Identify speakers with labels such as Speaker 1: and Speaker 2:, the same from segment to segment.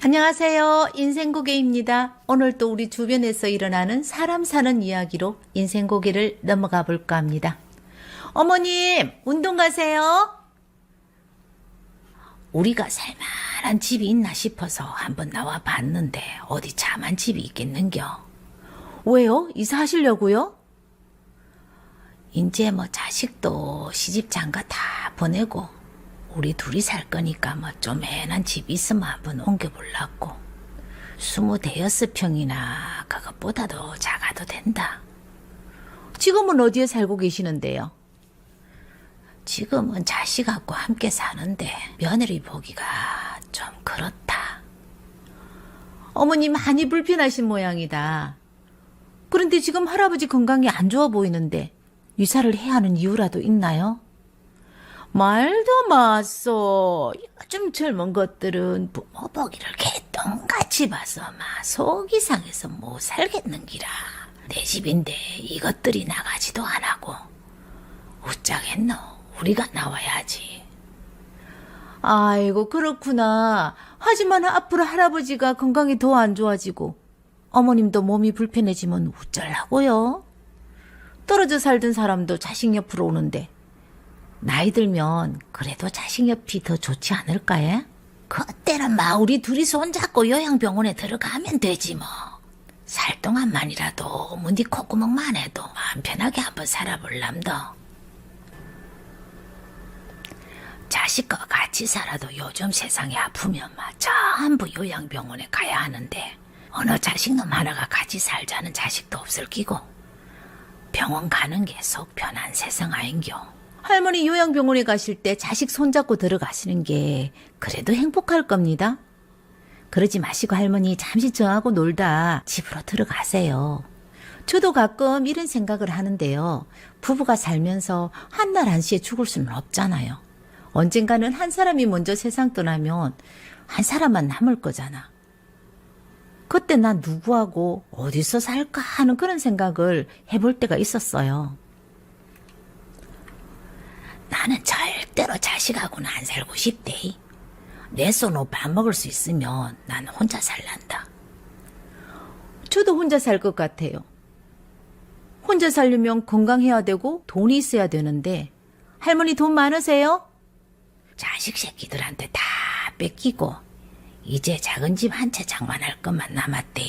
Speaker 1: 안녕하세요. 인생고개입니다. 오늘 또 우리 주변에서 일어나는 사람 사는 이야기로 인생고개를 넘어가 볼까 합니다. 어머님, 운동 가세요? 우리가 살만한 집이 있나 싶어서 한번 나와 봤는데 어디 참한 집이 있겠는겨? 왜요? 이사하시려고요? 이제 뭐 자식도 시집 장가 다 보내고 우리 둘이 살 거니까 뭐 쪼맨한 집 있으면 한번 옮겨보려고. 26평이나 그것보다도 작아도 된다. 지금은 어디에 살고 계시는데요? 지금은 자식하고 함께 사는데 며느리 보기가 좀 그렇다. 어머니 많이 불편하신 모양이다. 그런데 지금 할아버지 건강이 안 좋아 보이는데 이사를 해야 하는 이유라도 있나요? 말도 마소. 요즘 젊은 것들은 부모 보기를 개똥같이 봐서 속이 상해서 못 살겠는기라. 내 집인데 이것들이 나가지도 안 하고 어쩌겠노. 우리가 나와야지. 아이고 그렇구나. 하지만 앞으로 할아버지가 건강이 더 안 좋아지고 어머님도 몸이 불편해지면 어쩌려고요? 떨어져 살던 사람도 자식 옆으로 오는데 나이 들면 그래도 자식 옆이 더 좋지 않을까요? 그때는 우리 둘이 손잡고 요양병원에 들어가면 되지 뭐. 살 동안만이라도 문디 콧구멍만 해도 마음 편하게 한번 살아볼람도. 자식과 같이 살아도 요즘 세상에 아프면 전부 요양병원에 가야 하는데 어느 자식놈 하나가 같이 살자는 자식도 없을 끼고 병원 가는 게 속 편한 세상 아인겨. 할머니 요양병원에 가실 때 자식 손잡고 들어가시는 게 그래도 행복할 겁니다. 그러지 마시고 할머니 잠시 저하고 놀다 집으로 들어가세요. 저도 가끔 이런 생각을 하는데요. 부부가 살면서 한날 한시에 죽을 수는 없잖아요. 언젠가는 한 사람이 먼저 세상 떠나면 한 사람만 남을 거잖아. 그때 난 누구하고 어디서 살까 하는 그런 생각을 해볼 때가 있었어요. 나는 절대로 자식하고는 안 살고 싶대. 내 손으로 밥 먹을 수 있으면 난 혼자 살란다. 저도 혼자 살 것 같아요. 혼자 살려면 건강해야 되고 돈이 있어야 되는데 할머니 돈 많으세요? 자식 새끼들한테 다 뺏기고 이제 작은 집 한 채 장만할 것만 남았대.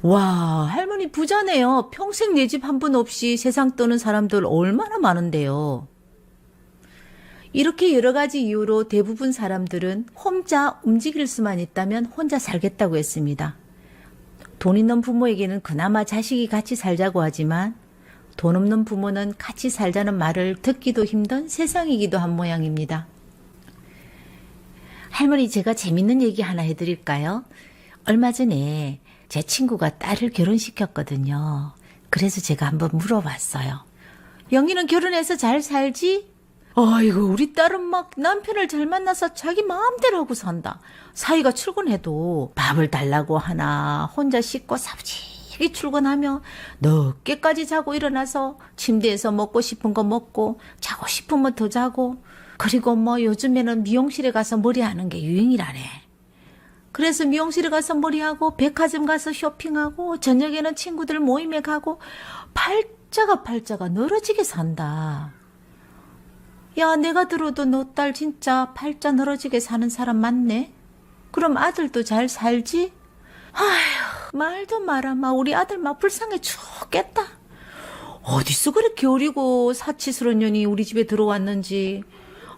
Speaker 1: 와, 할머니 부자네요. 평생 내 집 한 분 없이 세상 떠는 사람들 얼마나 많은데요. 이렇게 여러 가지 이유로 대부분 사람들은 혼자 움직일 수만 있다면 혼자 살겠다고 했습니다. 돈 있는 부모에게는 그나마 자식이 같이 살자고 하지만 돈 없는 부모는 같이 살자는 말을 듣기도 힘든 세상이기도 한 모양입니다. 할머니 제가 재밌는 얘기 하나 해드릴까요? 얼마 전에 제 친구가 딸을 결혼시켰거든요. 그래서 제가 한번 물어봤어요. 영희는 결혼해서 잘 살지? 아이고 우리 딸은 남편을 잘 만나서 자기 마음대로 하고 산다. 사위가 출근해도 밥을 달라고 하나 혼자 씻고 사부지게 출근하며 늦게까지 자고 일어나서 침대에서 먹고 싶은 거 먹고 자고 싶으면 더 자고 그리고 요즘에는 미용실에 가서 머리하는 게 유행이라네. 그래서 미용실에 가서 머리하고 백화점 가서 쇼핑하고 저녁에는 친구들 모임에 가고 팔자가 늘어지게 산다. 야, 내가 들어도 너 딸 진짜 팔자 늘어지게 사는 사람 맞네? 그럼 아들도 잘 살지? 아휴, 말도 마라. 우리 아들 불쌍해 죽겠다. 어디서 그렇게 어리고 사치스러운 년이 우리 집에 들어왔는지.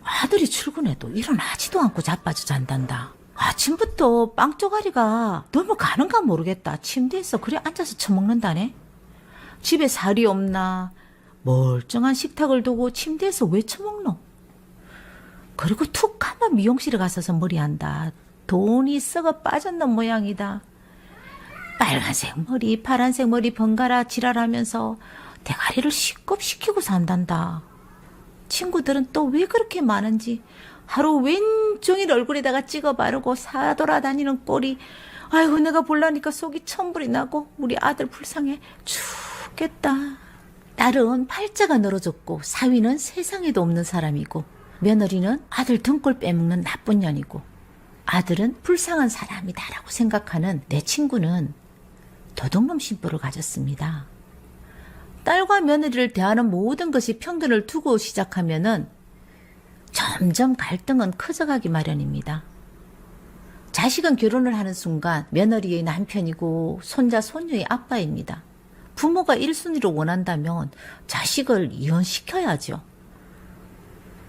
Speaker 1: 아들이 출근해도 일어나지도 않고 자빠져 잔단다. 아침부터 빵 쪼가리가 너무 가는가 모르겠다. 침대에서 그래 앉아서 처먹는다네. 집에 살이 없나? 멀쩡한 식탁을 두고 침대에서 왜 처먹노? 그리고 툭 하면 미용실에 가서서 머리한다. 돈이 썩어 빠졌는 모양이다. 빨간색 머리 파란색 머리 번갈아 지랄하면서 대가리를 시급시키고 산단다. 친구들은 또 왜 그렇게 많은지 하루 왼종일 얼굴에다가 찍어 바르고 사돌아다니는 꼴이 아이고 내가 볼라니까 속이 천불이 나고 우리 아들 불쌍해 죽겠다. 딸은 팔자가 늘어졌고 사위는 세상에도 없는 사람이고 며느리는 아들 등골 빼먹는 나쁜 년이고 아들은 불쌍한 사람이다라고 생각하는 내 친구는 도둑놈 심보를 가졌습니다. 딸과 며느리를 대하는 모든 것이 편견을 두고 시작하면은 점점 갈등은 커져가기 마련입니다. 자식은 결혼을 하는 순간 며느리의 남편이고 손자 손녀의 아빠입니다. 부모가 1순위로 원한다면 자식을 이혼시켜야죠.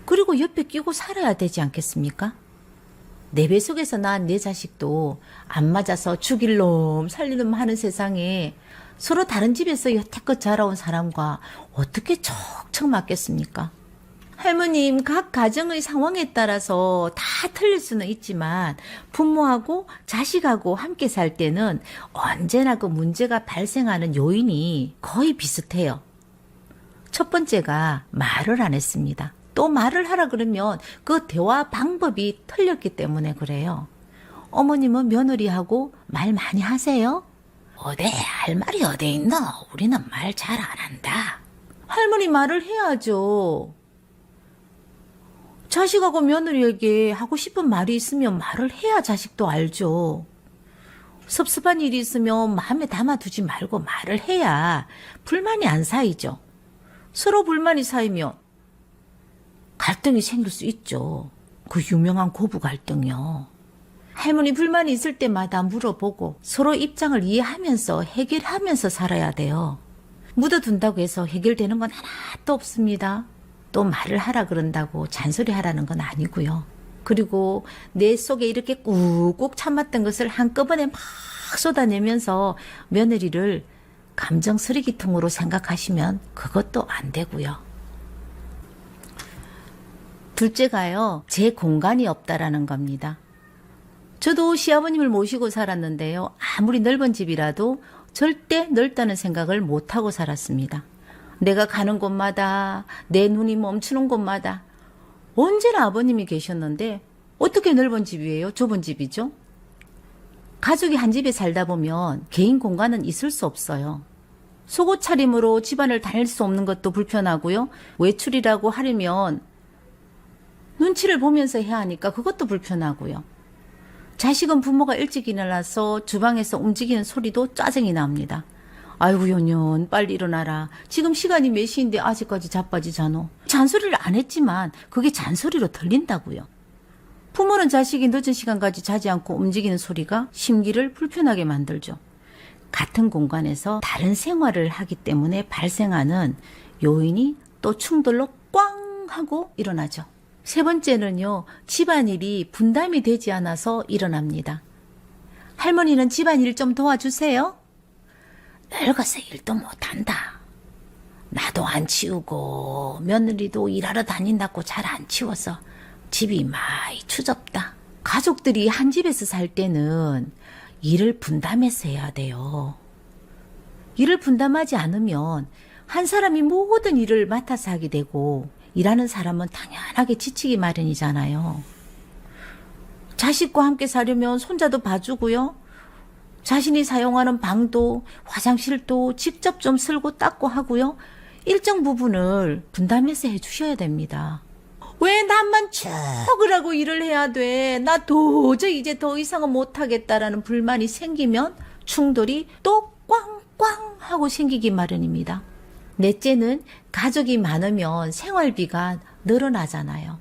Speaker 1: 그리고 옆에 끼고 살아야 되지 않겠습니까? 내 배 속에서 낳은 내 자식도 안 맞아서 죽일 놈 살릴 놈 하는 세상에 서로 다른 집에서 여태껏 자라온 사람과 어떻게 척척 맞겠습니까? 할머님, 각 가정의 상황에 따라서 다 틀릴 수는 있지만 부모하고 자식하고 함께 살 때는 언제나 그 문제가 발생하는 요인이 거의 비슷해요. 첫 번째가 말을 안 했습니다. 또 말을 하라 그러면 그 대화 방법이 틀렸기 때문에 그래요. 어머님은 며느리하고 말 많이 하세요? 어디 할 말이 어디 있나? 우리는 말 잘 안 한다. 할머니 말을 해야죠. 자식하고 며느리에게 하고 싶은 말이 있으면 말을 해야 자식도 알죠. 섭섭한 일이 있으면 마음에 담아두지 말고 말을 해야 불만이 안 쌓이죠. 서로 불만이 쌓이면 갈등이 생길 수 있죠. 그 유명한 고부 갈등이요. 할머니 불만이 있을 때마다 물어보고 서로 입장을 이해하면서 해결하면서 살아야 돼요. 묻어둔다고 해서 해결되는 건 하나도 없습니다. 또 말을 하라 그런다고 잔소리 하라는 건 아니고요. 그리고 내 속에 이렇게 꾹꾹 참았던 것을 한꺼번에 막 쏟아내면서 며느리를 감정 쓰레기통으로 생각하시면 그것도 안 되고요. 둘째가요, 제 공간이 없다라는 겁니다. 저도 시아버님을 모시고 살았는데요. 아무리 넓은 집이라도 절대 넓다는 생각을 못하고 살았습니다. 내가 가는 곳마다 내 눈이 멈추는 곳마다 언제나 아버님이 계셨는데 어떻게 넓은 집이에요? 좁은 집이죠? 가족이 한 집에 살다 보면 개인 공간은 있을 수 없어요. 속옷 차림으로 집안을 다닐 수 없는 것도 불편하고요. 외출이라고 하려면 눈치를 보면서 해야 하니까 그것도 불편하고요. 자식은 부모가 일찍 일어나서 주방에서 움직이는 소리도 짜증이 납니다. 아이고 연연 빨리 일어나라. 지금 시간이 몇 시인데 아직까지 자빠지 자노. 잔소리를 안 했지만 그게 잔소리로 들린다고요. 부모는 자식이 늦은 시간까지 자지 않고 움직이는 소리가 심기를 불편하게 만들죠. 같은 공간에서 다른 생활을 하기 때문에 발생하는 요인이 또 충돌로 꽝 하고 일어나죠. 세 번째는요, 집안일이 분담이 되지 않아서 일어납니다. 할머니는 집안일 좀 도와주세요. 늙어서 일도 못한다. 나도 안 치우고 며느리도 일하러 다닌다고 잘 안 치워서 집이 많이 추접다. 가족들이 한 집에서 살 때는 일을 분담해서 해야 돼요. 일을 분담하지 않으면 한 사람이 모든 일을 맡아서 하게 되고 일하는 사람은 당연하게 지치기 마련이잖아요. 자식과 함께 사려면 손자도 봐주고요. 자신이 사용하는 방도 화장실도 직접 좀 쓸고 닦고 하고요. 일정 부분을 분담해서 해주셔야 됩니다. 왜 나만 척을 하고 일을 해야 돼? 나 도저히 이제 더 이상은 못하겠다라는 불만이 생기면 충돌이 또 꽝꽝 하고 생기기 마련입니다. 넷째는 가족이 많으면 생활비가 늘어나잖아요.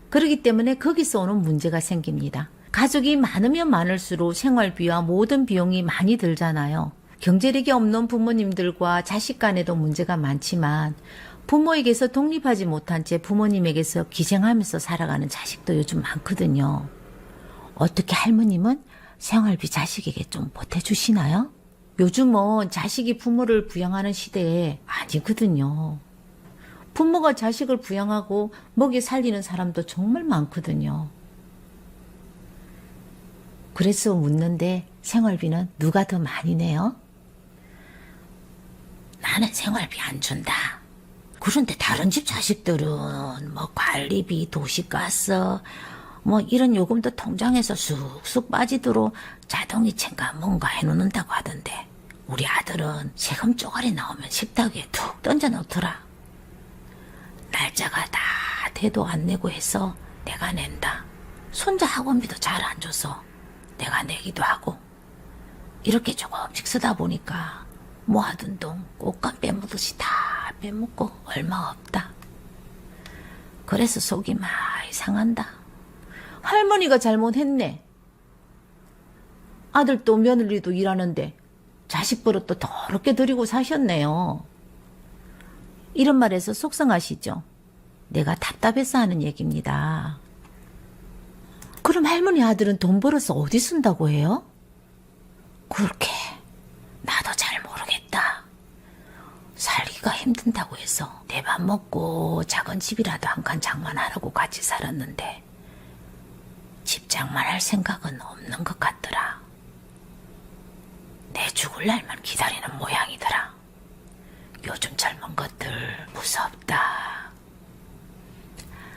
Speaker 1: 그렇기 때문에 거기서 오는 문제가 생깁니다. 가족이 많으면 많을수록 생활비와 모든 비용이 많이 들잖아요. 경제력이 없는 부모님들과 자식 간에도 문제가 많지만 부모에게서 독립하지 못한 채 부모님에게서 기생하면서 살아가는 자식도 요즘 많거든요. 어떻게 할머님은 생활비 자식에게 좀 보태주시나요? 요즘은 자식이 부모를 부양하는 시대에 아니거든요. 부모가 자식을 부양하고 먹여 살리는 사람도 정말 많거든요. 그래서 묻는데 생활비는 누가 더 많이 내요? 나는 생활비 안 준다. 그런데 다른 집 자식들은 뭐 관리비, 도시가스, 뭐 이런 요금도 통장에서 쑥쑥 빠지도록 자동이체인가 뭔가 해놓는다고 하던데 우리 아들은 세금 쪼가리 나오면 식탁에 툭 던져 놓더라. 날짜가 다 돼도 안 내고 해서 내가 낸다. 손자 학원비도 잘 안 줘서 내가 내기도 하고 이렇게 조금씩 쓰다 보니까 모아둔 돈 꽃감 빼먹듯이 다 빼먹고 얼마 없다. 그래서 속이 많이 상한다. 할머니가 잘못했네. 아들도 며느리도 일하는데 자식 버릇도 더럽게 들이고 사셨네요. 이런 말에서 속상하시죠? 내가 답답해서 하는 얘기입니다. 그럼 할머니 아들은 돈 벌어서 어디 쓴다고 해요? 그렇게 나도 잘 모르겠다. 살기가 힘든다고 해서 내 밥 먹고 작은 집이라도 한 칸 장만하라고 같이 살았는데 집 장만할 생각은 없는 것 같더라. 내 죽을 날만 기다리는 모양이더라. 요즘 젊은 것들 무섭다.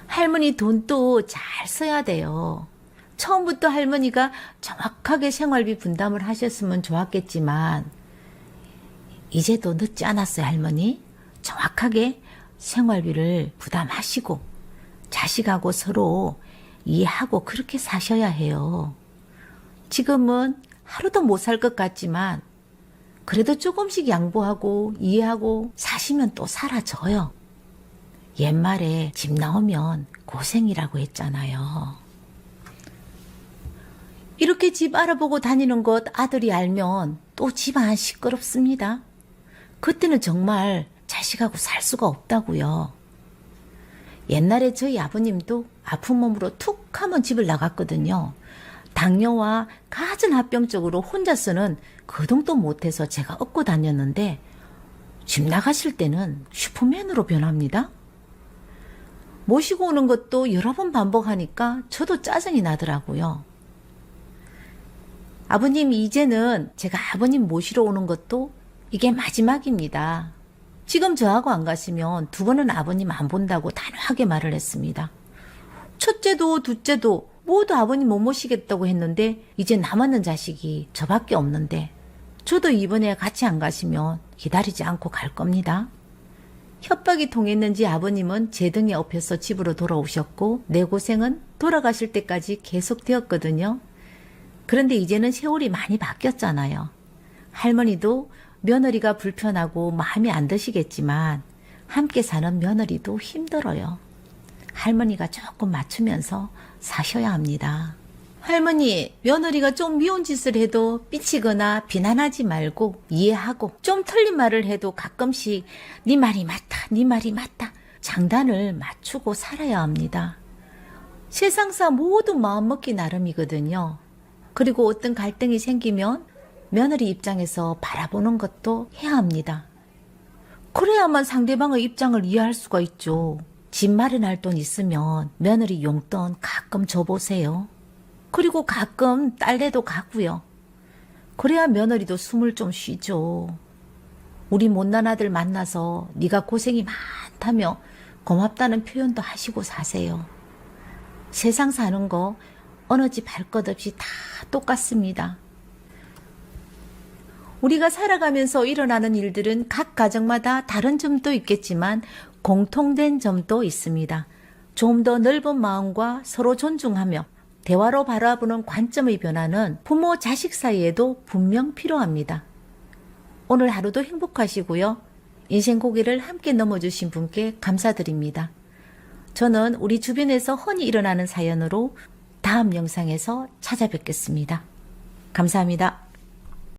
Speaker 1: 할머니 돈도 잘 써야 돼요. 처음부터 할머니가 정확하게 생활비 분담을 하셨으면 좋았겠지만 이제도 늦지 않았어요. 할머니 정확하게 생활비를 부담하시고 자식하고 서로 이해하고 그렇게 사셔야 해요. 지금은 하루도 못 살 것 같지만 그래도 조금씩 양보하고 이해하고 사시면 또 사라져요. 옛말에 집 나오면 고생이라고 했잖아요. 이렇게 집 알아보고 다니는 것 아들이 알면 또 집안 시끄럽습니다. 그때는 정말 자식하고 살 수가 없다고요. 옛날에 저희 아버님도 아픈 몸으로 툭 하면 집을 나갔거든요. 당뇨와 가전합병증으로 혼자서는 거동도 못해서 제가 업고 다녔는데 집 나가실 때는 슈퍼맨으로 변합니다. 모시고 오는 것도 여러 번 반복하니까 저도 짜증이 나더라고요. 아버님 이제는 제가 아버님 모시러 오는 것도 이게 마지막입니다. 지금 저하고 안 가시면 두 번은 아버님 안 본다고 단호하게 말을 했습니다. 첫째도 둘째도 모두 아버님 못 모시겠다고 했는데 이제 남았는 자식이 저밖에 없는데 저도 이번에 같이 안 가시면 기다리지 않고 갈 겁니다. 협박이 통했는지 아버님은 제 등에 업혀서 집으로 돌아오셨고 내 고생은 돌아가실 때까지 계속되었거든요. 그런데 이제는 세월이 많이 바뀌었잖아요. 할머니도 며느리가 불편하고 마음에 안 드시겠지만 함께 사는 며느리도 힘들어요. 할머니가 조금 맞추면서 사셔야 합니다. 할머니, 며느리가 좀 미운 짓을 해도 삐치거나 비난하지 말고 이해하고 좀 틀린 말을 해도 가끔씩 네 말이 맞다, 네 말이 맞다 장단을 맞추고 살아야 합니다. 세상사 모두 마음먹기 나름이거든요. 그리고 어떤 갈등이 생기면 며느리 입장에서 바라보는 것도 해야 합니다. 그래야만 상대방의 입장을 이해할 수가 있죠. 집 마련할 돈 있으면 며느리 용돈 가끔 줘보세요. 그리고 가끔 딸내도 가고요. 그래야 며느리도 숨을 좀 쉬죠. 우리 못난 아들 만나서 네가 고생이 많다며 고맙다는 표현도 하시고 사세요. 세상 사는 거 어느 집 할 것 없이 다 똑같습니다. 우리가 살아가면서 일어나는 일들은 각 가정마다 다른 점도 있겠지만 공통된 점도 있습니다. 좀 더 넓은 마음과 서로 존중하며 대화로 바라보는 관점의 변화는 부모 자식 사이에도 분명 필요합니다. 오늘 하루도 행복하시고요. 인생 고개를 함께 넘어주신 분께 감사드립니다. 저는 우리 주변에서 흔히 일어나는 사연으로 다음 영상에서 찾아뵙겠습니다. 감사합니다.